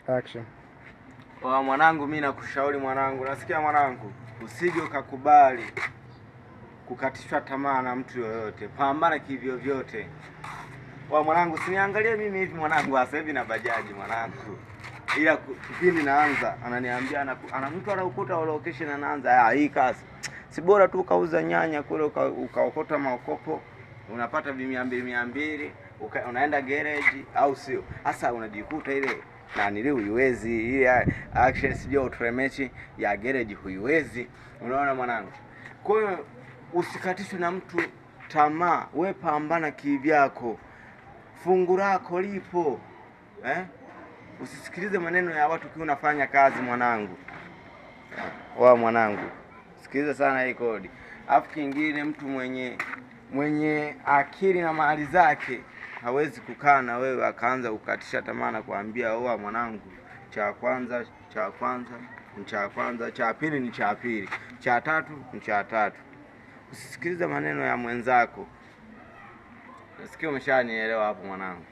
Action. Mwanangu, mimi nakushauri mwanangu, nasikia mwanangu, usije ukakubali kukatishwa tamaa na mtu yoyote. Pambana kivyo vyote. Mwanangu, siniangalie mimi hivi mwanangu, sasa hivi na bajaji mwanangu. Ila kipindi naanza ananiambia ana mtu anakukuta location anaanza hii kazi. Si bora tu ukauza nyanya kule ukaokota maokopo, unapata 200 unaenda garage au sio? Sasa unajikuta ile na nili huiwezi ile action sio utremechi ya garage huiwezi. Unaona mwanangu? Kwa hiyo usikatishwe na mtu tamaa, we pambana kivyako. Fungu lako lipo. Usisikilize maneno ya watu kiwa unafanya kazi mwanangu. Mwanangu, sikiliza sana hii kodi. Afu kingine, mtu mwenye akili na mali zake hawezi kukaa na wewe akaanza kukatisha tamaa na kuambia mwanangu, cha kwanza, cha pili ni cha pili, cha tatu ni cha tatu. Usisikilize maneno ya mwenzako. Nasikia umeshanielewa hapo mwanangu.